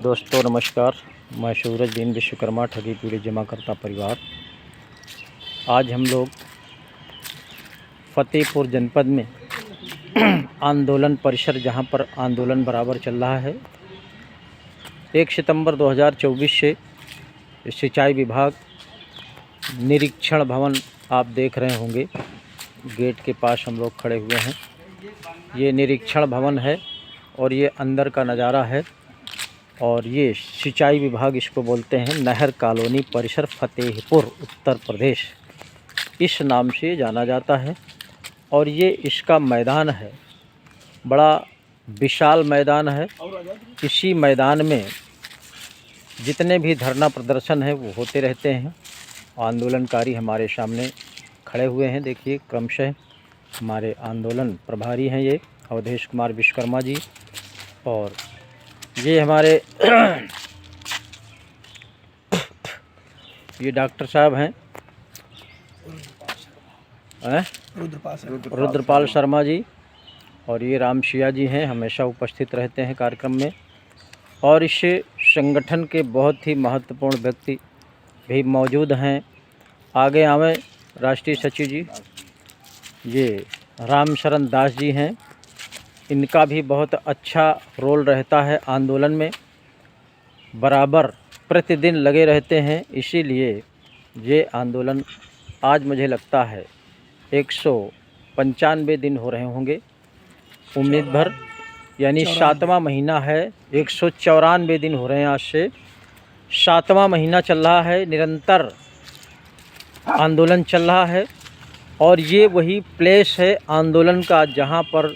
दोस्तों नमस्कार। मैं सूरजदीन विश्वकर्मा ठगी पीड़ित जमाकर्ता परिवार। आज हम लोग फतेहपुर जनपद में आंदोलन परिसर, जहां पर आंदोलन बराबर चल रहा है, 1 सितंबर 2024 से सिंचाई विभाग निरीक्षण भवन आप देख रहे होंगे। गेट के पास हम लोग खड़े हुए हैं। ये निरीक्षण भवन है और ये अंदर का नज़ारा है। और ये सिंचाई विभाग इसको बोलते हैं, नहर कॉलोनी परिसर फतेहपुर उत्तर प्रदेश, इस नाम से जाना जाता है। और ये इसका मैदान है, बड़ा विशाल मैदान है। इसी मैदान में जितने भी धरना प्रदर्शन है वो होते रहते हैं। आंदोलनकारी हमारे सामने खड़े हुए हैं। देखिए क्रमशः हमारे आंदोलन प्रभारी हैं ये अवधेश कुमार विश्वकर्मा जी, और ये हमारे ये डॉक्टर साहब हैं रुद्रपाल शर्मा जी, और ये रामशिया जी हैं, हमेशा उपस्थित रहते हैं कार्यक्रम में। और इस संगठन के बहुत ही महत्वपूर्ण व्यक्ति भी मौजूद हैं। आगे आवे राष्ट्रीय सचिव जी, ये रामशरण दास जी हैं। इनका भी बहुत अच्छा रोल रहता है आंदोलन में, बराबर प्रतिदिन लगे रहते हैं। इसीलिए ये आंदोलन आज मुझे लगता है 195 दिन हो रहे होंगे उम्मीद भर, यानी 7वां महीना है। 194 दिन हो रहे हैं, आज से 7वां महीना चल रहा है। निरंतर आंदोलन चल रहा है। और ये वही प्लेस है आंदोलन का जहाँ पर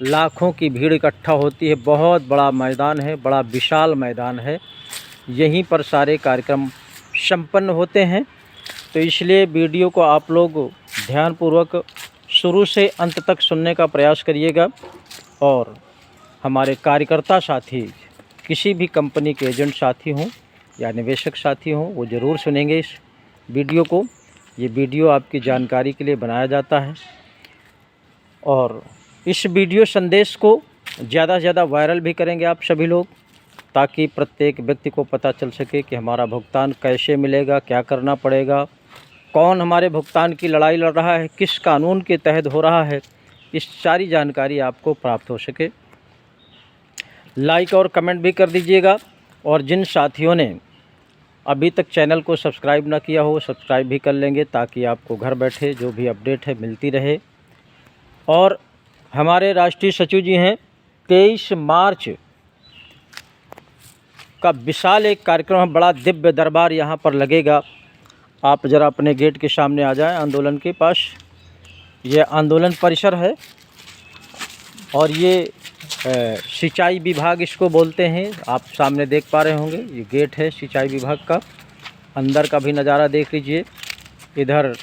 लाखों की भीड़ इकट्ठा होती है। बहुत बड़ा मैदान है, बड़ा विशाल मैदान है। यहीं पर सारे कार्यक्रम संपन्न होते हैं। तो इसलिए वीडियो को आप लोग ध्यानपूर्वक शुरू से अंत तक सुनने का प्रयास करिएगा। और हमारे कार्यकर्ता साथी, किसी भी कंपनी के एजेंट साथी हों या निवेशक साथी हों, वो ज़रूर सुनेंगे इस वीडियो को। ये वीडियो आपकी जानकारी के लिए बनाया जाता है। और इस वीडियो संदेश को ज़्यादा से ज़्यादा वायरल भी करेंगे आप सभी लोग, ताकि प्रत्येक व्यक्ति को पता चल सके कि हमारा भुगतान कैसे मिलेगा, क्या करना पड़ेगा, कौन हमारे भुगतान की लड़ाई लड़ रहा है, किस कानून के तहत हो रहा है। इस सारी जानकारी आपको प्राप्त हो सके। लाइक और कमेंट भी कर दीजिएगा। और जिन साथियों ने अभी तक चैनल को सब्सक्राइब ना किया हो, सब्सक्राइब भी कर लेंगे, ताकि आपको घर बैठे जो भी अपडेट है मिलती रहे। और हमारे राष्ट्रीय सचिव जी हैं, 23 मार्च का विशाल एक कार्यक्रम है, बड़ा दिव्य दरबार यहाँ पर लगेगा। आप ज़रा अपने गेट के सामने आ जाएं, आंदोलन के पास। ये आंदोलन परिसर है और ये सिंचाई विभाग इसको बोलते हैं। आप सामने देख पा रहे होंगे, ये गेट है सिंचाई विभाग का। अंदर का भी नज़ारा देख लीजिए। इधर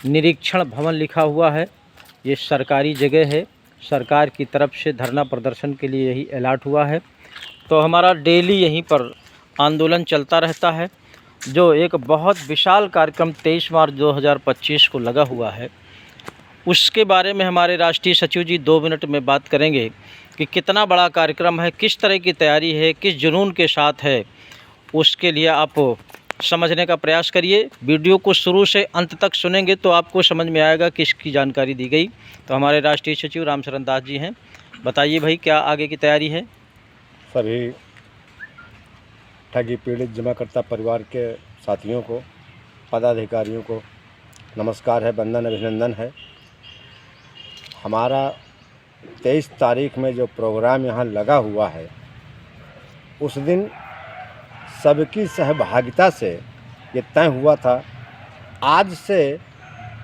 निरीक्षण भवन लिखा हुआ है। ये सरकारी जगह है, सरकार की तरफ से धरना प्रदर्शन के लिए यही अलॉट हुआ है। तो हमारा डेली यहीं पर आंदोलन चलता रहता है। जो एक बहुत विशाल कार्यक्रम 23 मार्च 2025 को लगा हुआ है, उसके बारे में हमारे राष्ट्रीय सचिव जी 2 मिनट में बात करेंगे कि कितना बड़ा कार्यक्रम है, किस तरह की तैयारी है, किस जुनून के साथ है। उसके लिए आप समझने का प्रयास करिए। वीडियो को शुरू से अंत तक सुनेंगे तो आपको समझ में आएगा कि इसकी जानकारी दी गई। तो हमारे राष्ट्रीय सचिव रामशरण दास जी हैं, बताइए भाई क्या आगे की तैयारी है। सभी ठगी पीड़ित जमाकर्ता परिवार के साथियों को, पदाधिकारियों को नमस्कार है, वंदन अभिनंदन है। हमारा 23 तारीख में जो प्रोग्राम यहाँ लगा हुआ है, उस दिन सबकी सहभागिता से ये तय हुआ था। आज से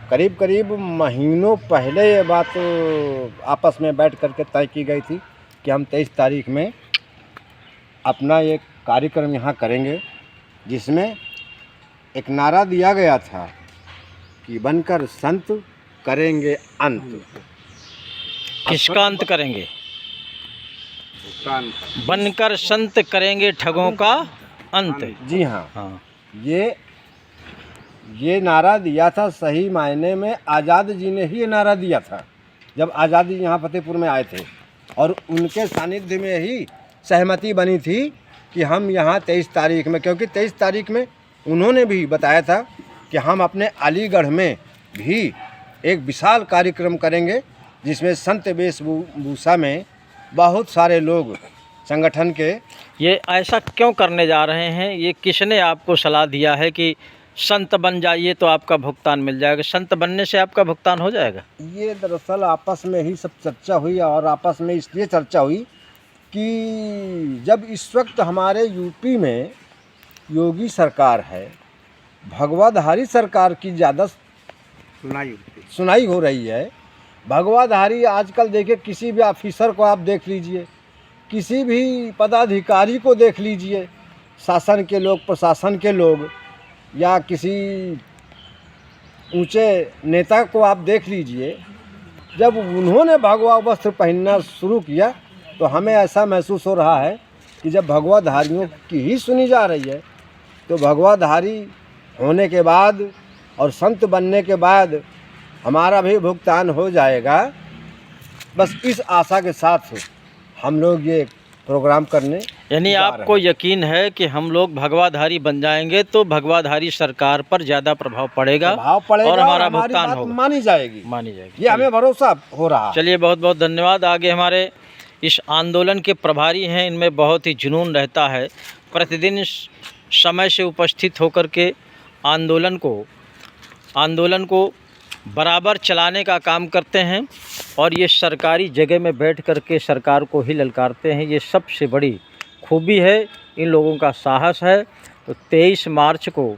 करीब करीब महीनों पहले ये बात आपस में बैठ करके तय की गई थी कि हम 23 तारीख में अपना ये कार्यक्रम यहाँ करेंगे, जिसमें एक नारा दिया गया था कि बनकर संत करेंगे अंत। किसका अंत करेंगे? बनकर संत करेंगे ठगों का अंत। जी हाँ। ये नारा दिया था, सही मायने में आज़ाद जी ने ही ये नारा दिया था जब आज़ाद जी यहाँ फतेहपुर में आए थे। और उनके सानिध्य में ही सहमति बनी थी कि हम यहाँ 23 तारीख में, क्योंकि 23 तारीख में उन्होंने भी बताया था कि हम अपने अलीगढ़ में भी एक विशाल कार्यक्रम करेंगे, जिसमें संत वेशभूषा में बहुत सारे लोग संगठन के। ये ऐसा क्यों करने जा रहे हैं? ये किसने आपको सलाह दिया है कि संत बन जाइए तो आपका भुगतान मिल जाएगा? संत बनने से आपका भुगतान हो जाएगा? ये दरअसल आपस में ही सब चर्चा हुई, और आपस में इसलिए चर्चा हुई कि जब इस वक्त हमारे यूपी में योगी सरकार है, भगवाधारी सरकार की ज़्यादा सुनाई हो रही है। भगवाधारी आजकल देखिए, किसी भी ऑफिसर को आप देख लीजिए, किसी भी पदाधिकारी को देख लीजिए, शासन के लोग, प्रशासन के लोग, या किसी ऊंचे नेता को आप देख लीजिए, जब उन्होंने भगवा वस्त्र पहनना शुरू किया तो हमें ऐसा महसूस हो रहा है कि जब भगवाधारियों की ही सुनी जा रही है, तो भगवाधारी होने के बाद और संत बनने के बाद हमारा भी भुगतान हो जाएगा। बस इस आशा के साथ हम लोग ये प्रोग्राम करने, यानी आपको यकीन है कि हम लोग भगवाधारी बन जाएंगे तो भगवाधारी सरकार पर ज़्यादा प्रभाव पड़ेगा और हमारा भुगतान होगा, मानी जाएगी। ये हमें भरोसा हो रहा है। चलिए, बहुत बहुत धन्यवाद। आगे हमारे इस आंदोलन के प्रभारी हैं, इनमें बहुत ही जुनून रहता है, प्रतिदिन समय से उपस्थित होकर के आंदोलन को बराबर चलाने का काम करते हैं, और ये सरकारी जगह में बैठ कर के सरकार को ही ललकारते हैं। ये सबसे बड़ी खूबी है, इन लोगों का साहस है। तो 23 मार्च को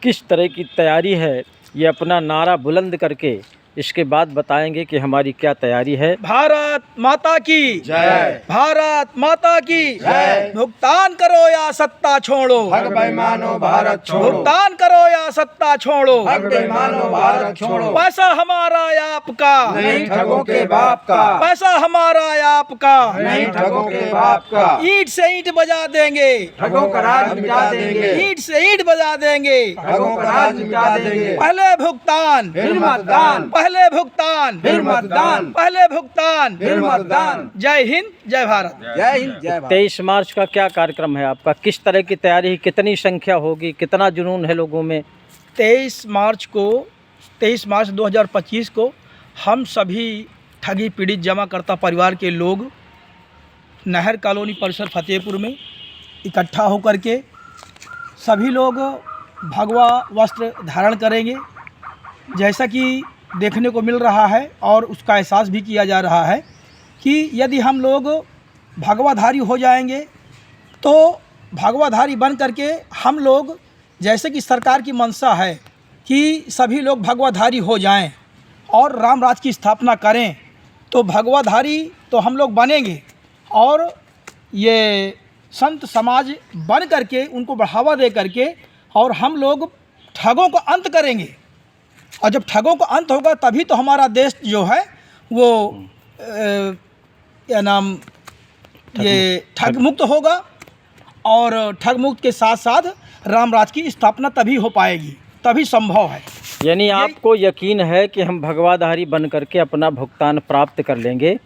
किस तरह की तैयारी है, ये अपना नारा बुलंद करके इसके बाद बताएंगे कि हमारी क्या तैयारी है। भारत माता की जय। भारत माता की जय। भुगतान करो या सत्ता छोड़ो, हक बेईमानो भारत छोड़ो, भुगतान करो या सत्ता छोड़ो, हक बेईमानो भारत छोड़ो। पैसा हमारा या आपका, नहीं ठगों के बाप का, पैसा हमारा या आपका, नहीं ठगों के बाप का। ईंट से ईंट बजा देंगे, ठगों का राज मिटा देंगे, ईंट से ईंट बजा देंगे। ठगों का राज मिटा देंगे। पहले भुगतान फिर मतदान, पहले भुगतान फिर मतदान, पहले भुगतान फिर मतदान। जय हिंद, जय भारत। जय हिंद, जय भारत। 23 मार्च का क्या कार्यक्रम है आपका? किस तरह की तैयारी है? कितनी संख्या होगी? कितना जुनून है लोगों में? 23 मार्च 2025 को हम सभी ठगी पीड़ित जमाकर्ता परिवार के लोग नहर कॉलोनी परिसर फतेहपुर में इकट्ठा होकर के सभी लोग भगवा वस्त्र धारण करेंगे, जैसा कि देखने को मिल रहा है और उसका एहसास भी किया जा रहा है कि यदि हम लोग भगवाधारी हो जाएंगे तो भगवाधारी बन करके हम लोग, जैसे कि सरकार की मंशा है कि सभी लोग भगवाधारी हो जाएं और राम राज की स्थापना करें, तो भगवाधारी तो हम लोग बनेंगे और ये संत समाज बन करके उनको बढ़ावा दे करके और हम लोग ठगों को अंत करेंगे। और जब ठगों का अंत होगा तभी तो हमारा देश जो है वो ठग मुक्त होगा, और ठग मुक्त के साथ साथ राम राज की स्थापना तभी हो पाएगी, तभी संभव है। यानी आपको यकीन है कि हम भगवाधारी बन करके अपना भुगतान प्राप्त कर लेंगे,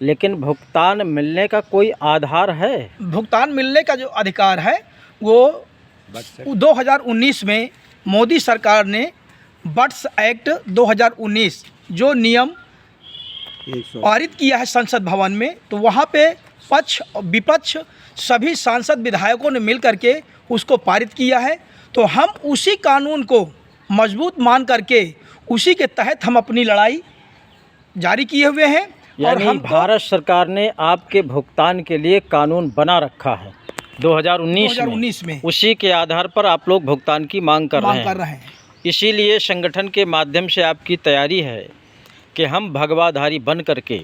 लेकिन भुगतान मिलने का कोई आधार है? भुगतान मिलने का जो अधिकार है वो 2019 में मोदी सरकार ने बट्स एक्ट 2019 जो नियम पारित किया है संसद भवन में, तो वहाँ पे पक्ष और विपक्ष सभी सांसद विधायकों ने मिल करके उसको पारित किया है। तो हम उसी कानून को मजबूत मान करके उसी के तहत हम अपनी लड़ाई जारी किए हुए हैं। यानी और भारत सरकार ने आपके भुगतान के लिए कानून बना रखा है 2019 में। उसी के आधार पर आप लोग भुगतान की मांग कर रहे हैं। इसीलिए संगठन के माध्यम से आपकी तैयारी है कि हम भगवाधारी बन करके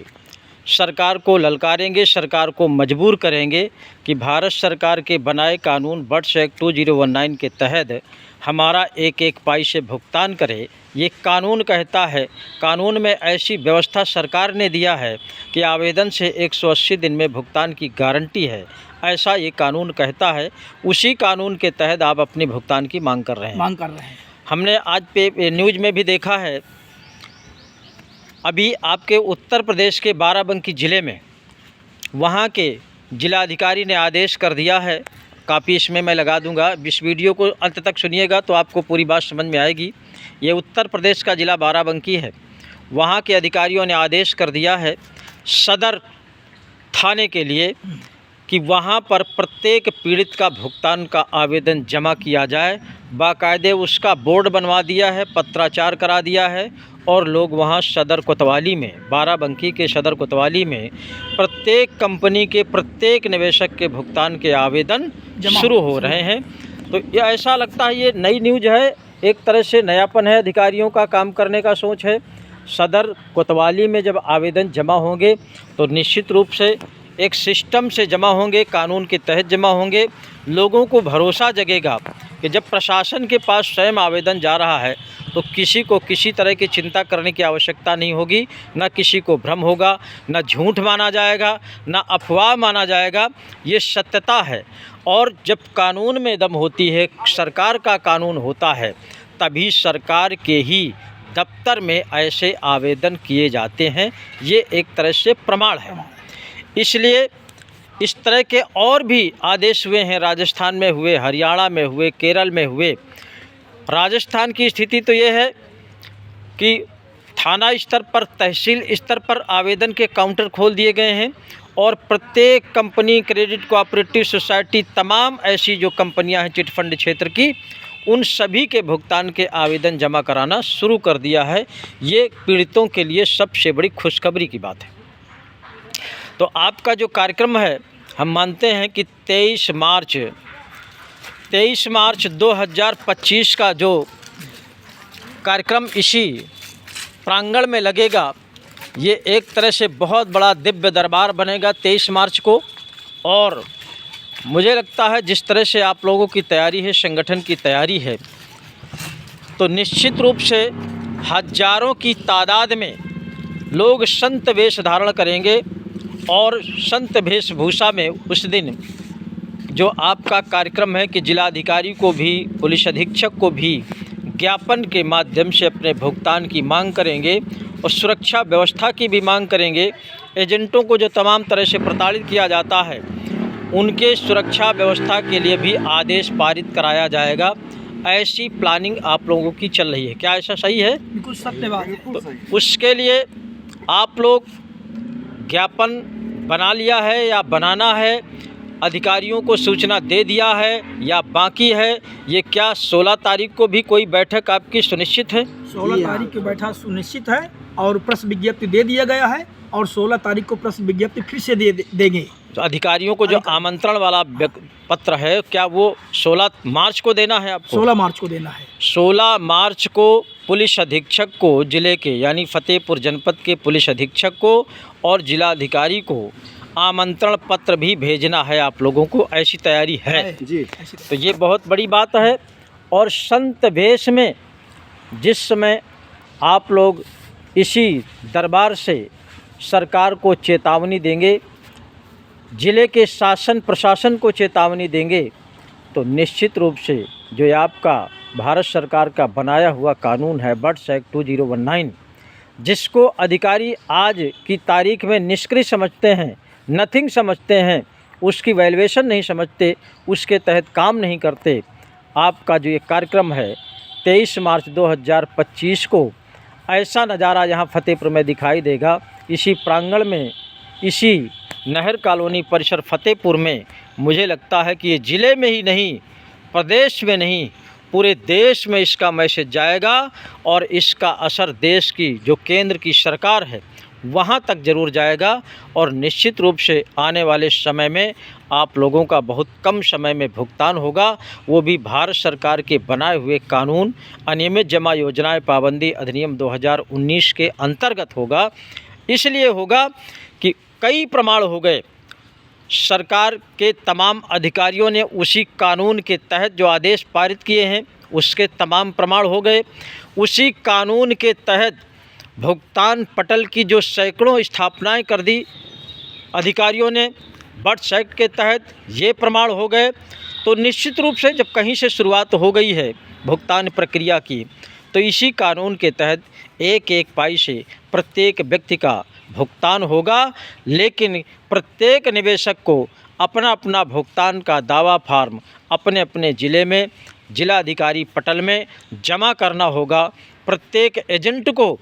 सरकार को ललकारेंगे, सरकार को मजबूर करेंगे कि भारत सरकार के बनाए कानून बट्स एक्ट 2019 के तहत हमारा एक एक पाई से भुगतान करे। ये कानून कहता है, कानून में ऐसी व्यवस्था सरकार ने दिया है कि आवेदन से 180 दिन में भुगतान की गारंटी है, ऐसा ये कानून कहता है। उसी कानून के तहत आप अपनी भुगतान की मांग कर रहे हैं। हमने आज पे न्यूज़ में भी देखा है, अभी आपके उत्तर प्रदेश के बाराबंकी ज़िले में वहाँ के जिलाधिकारी ने आदेश कर दिया है कापी इसमें मैं लगा दूंगा। इस वीडियो को अंत तक सुनिएगा तो आपको पूरी बात समझ में आएगी। ये उत्तर प्रदेश का ज़िला बाराबंकी है। वहाँ के अधिकारियों ने आदेश कर दिया है सदर थाने के लिए कि वहाँ पर प्रत्येक पीड़ित का भुगतान का आवेदन जमा किया जाए। बाकायदे उसका बोर्ड बनवा दिया है, पत्राचार करा दिया है और लोग वहाँ सदर कोतवाली में, बाराबंकी के सदर कोतवाली में प्रत्येक कंपनी के प्रत्येक निवेशक के भुगतान के आवेदन शुरू हो रहे हैं। तो ये ऐसा लगता है ये नई न्यूज़ है, एक तरह से नयापन है, अधिकारियों का काम करने का सोच है। सदर कोतवाली में जब आवेदन जमा होंगे तो निश्चित रूप से एक सिस्टम से जमा होंगे, कानून के तहत जमा होंगे। लोगों को भरोसा जगेगा कि जब प्रशासन के पास स्वयं आवेदन जा रहा है तो किसी को किसी तरह की चिंता करने की आवश्यकता नहीं होगी, ना किसी को भ्रम होगा, ना झूठ माना जाएगा, ना अफवाह माना जाएगा। ये सत्यता है। और जब कानून में दम होती है, सरकार का कानून होता है, तभी सरकार के ही दफ्तर में ऐसे आवेदन किए जाते हैं। ये एक तरह से प्रमाण है। इसलिए इस तरह के और भी आदेश हुए हैं, राजस्थान में हुए, हरियाणा में हुए, केरल में हुए। राजस्थान की स्थिति तो ये है कि थाना स्तर पर, तहसील स्तर पर आवेदन के काउंटर खोल दिए गए हैं और प्रत्येक कंपनी, क्रेडिट कोऑपरेटिव सोसाइटी, तमाम ऐसी जो कंपनियां हैं चिट फंड क्षेत्र की, उन सभी के भुगतान के आवेदन जमा कराना शुरू कर दिया है। ये पीड़ितों के लिए सबसे बड़ी खुशखबरी की बात है। तो आपका जो कार्यक्रम है, हम मानते हैं कि 23 मार्च 2025 का जो कार्यक्रम इसी प्रांगण में लगेगा, ये एक तरह से बहुत बड़ा दिव्य दरबार बनेगा 23 मार्च को। और मुझे लगता है जिस तरह से आप लोगों की तैयारी है, संगठन की तैयारी है, तो निश्चित रूप से हजारों की तादाद में लोग संत वेश धारण करेंगे और संत वेशभूषा में उस दिन जो आपका कार्यक्रम है कि जिलाधिकारी को भी, पुलिस अधीक्षक को भी ज्ञापन के माध्यम से अपने भुगतान की मांग करेंगे और सुरक्षा व्यवस्था की भी मांग करेंगे। एजेंटों को जो तमाम तरह से प्रताड़ित किया जाता है, उनके सुरक्षा व्यवस्था के लिए भी आदेश पारित कराया जाएगा। ऐसी प्लानिंग आप लोगों की चल रही है। क्या ऐसा सही है? बिल्कुल सत्य बात है। तो उसके लिए आप लोग ज्ञापन बना लिया है या बनाना है, अधिकारियों को सूचना दे दिया है या बाकी है? ये क्या 16 तारीख को भी कोई बैठक आपकी सुनिश्चित है? 16 तारीख की बैठक सुनिश्चित है और प्रेस विज्ञप्ति दे दिया गया है और 16 तारीख को प्रेस विज्ञप्ति फिर से देंगे। तो अधिकारियों को जो आमंत्रण वाला पत्र है, क्या वो 16 मार्च को देना है आपको? 16 मार्च को देना है। 16 मार्च को पुलिस अधीक्षक को, जिले के यानी फतेहपुर जनपद के पुलिस अधीक्षक को और जिलाधिकारी को आमंत्रण पत्र भी भेजना है आप लोगों को। ऐसी तैयारी है जी। तो ये बहुत बड़ी बात है। और संत वेश में जिस समय आप लोग इसी दरबार से सरकार को चेतावनी देंगे, जिले के शासन प्रशासन को चेतावनी देंगे, तो निश्चित रूप से जो आपका भारत सरकार का बनाया हुआ कानून है बर्ड्स एक्ट 2019, जिसको अधिकारी आज की तारीख में निष्क्रिय समझते हैं, नथिंग समझते हैं, उसकी वैल्यूएशन नहीं समझते, उसके तहत काम नहीं करते। आपका जो ये कार्यक्रम है 23 मार्च 2025 को ऐसा नज़ारा यहाँ फतेहपुर में दिखाई देगा। इसी प्रांगण में, इसी नहर कॉलोनी परिसर फतेहपुर में, मुझे लगता है कि ये ज़िले में ही नहीं, प्रदेश में नहीं, पूरे देश में इसका मैसेज जाएगा और इसका असर देश की जो केंद्र की सरकार है वहाँ तक ज़रूर जाएगा। और निश्चित रूप से आने वाले समय में आप लोगों का बहुत कम समय में भुगतान होगा, वो भी भारत सरकार के बनाए हुए कानून अनियमित जमा योजनाएं पाबंदी अधिनियम 2019 के अंतर्गत होगा। इसलिए होगा कि कई प्रमाण हो गए, सरकार के तमाम अधिकारियों ने उसी कानून के तहत जो आदेश पारित किए हैं उसके तमाम प्रमाण हो गए। उसी कानून के तहत भुगतान पटल की जो सैकड़ों स्थापनाएं कर दी अधिकारियों ने बर्ड्स एक्ट के तहत, ये प्रमाण हो गए। तो निश्चित रूप से जब कहीं से शुरुआत हो गई है भुगतान प्रक्रिया की, तो इसी कानून के तहत एक एक पाई से प्रत्येक व्यक्ति का भुगतान होगा। लेकिन प्रत्येक निवेशक को अपना अपना भुगतान का दावा फार्म अपने अपने ज़िले में जिलाधिकारी पटल में जमा करना होगा। प्रत्येक एजेंट को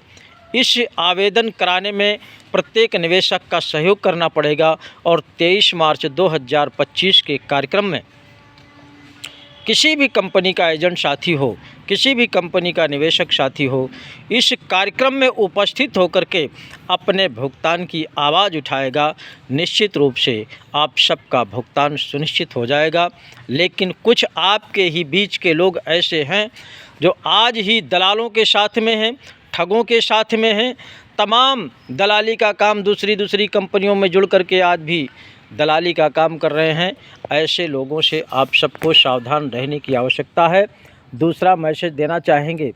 इस आवेदन कराने में प्रत्येक निवेशक का सहयोग करना पड़ेगा और 23 मार्च 2025 के कार्यक्रम में किसी भी कंपनी का एजेंट साथी हो, किसी भी कंपनी का निवेशक साथी हो, इस कार्यक्रम में उपस्थित होकर के अपने भुगतान की आवाज़ उठाएगा। निश्चित रूप से आप सबका भुगतान सुनिश्चित हो जाएगा। लेकिन कुछ आपके ही बीच के लोग ऐसे हैं जो आज ही दलालों के साथ में हैं, ठगों के साथ में हैं। तमाम दलाली का काम दूसरी कंपनियों में जुड़ करके आज भी दलाली का काम कर रहे हैं। ऐसे लोगों से आप सबको सावधान रहने की आवश्यकता है। दूसरा मैसेज देना चाहेंगे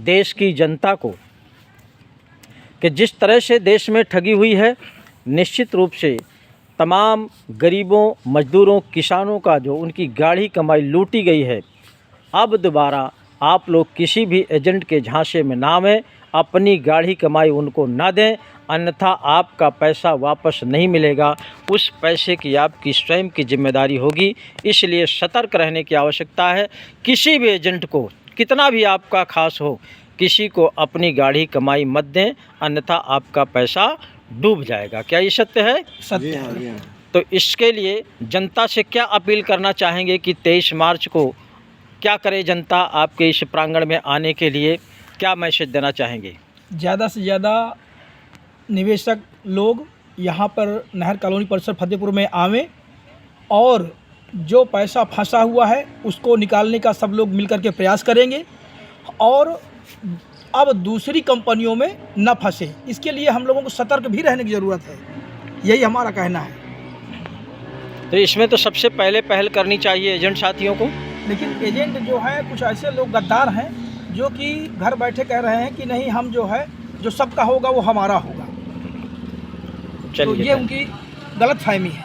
देश की जनता को कि जिस तरह से देश में ठगी हुई है, निश्चित रूप से तमाम गरीबों, मजदूरों, किसानों का जो उनकी गाढ़ी कमाई लूटी गई है, अब दोबारा आप लोग किसी भी एजेंट के झांसे में ना आएं, अपनी गाढ़ी कमाई उनको ना दें, अन्यथा आपका पैसा वापस नहीं मिलेगा। उस पैसे की आपकी स्वयं की जिम्मेदारी होगी। इसलिए सतर्क रहने की आवश्यकता है। किसी भी एजेंट को, कितना भी आपका खास हो, किसी को अपनी गाढ़ी कमाई मत दें, अन्यथा आपका पैसा डूब जाएगा। क्या ये सत्य है? सत्य है। तो इसके लिए जनता से क्या अपील करना चाहेंगे कि 23 मार्च को क्या करे जनता आपके इस प्रांगण में आने के लिए, क्या मैसेज देना चाहेंगे? ज़्यादा से ज़्यादा निवेशक लोग यहाँ पर नहर कॉलोनी परिसर फतेहपुर में आवें और जो पैसा फंसा हुआ है उसको निकालने का सब लोग मिलकर के प्रयास करेंगे और अब दूसरी कंपनियों में न फंसे, इसके लिए हम लोगों को सतर्क भी रहने की ज़रूरत है। यही हमारा कहना है। तो इसमें तो सबसे पहले पहल करनी चाहिए एजेंट साथियों को। लेकिन एजेंट जो है, कुछ ऐसे लोग गद्दार हैं जो कि घर बैठे कह रहे हैं कि नहीं, हम जो है जो सबका होगा वो हमारा होगा। तो ये उनकी गलत फहमी है।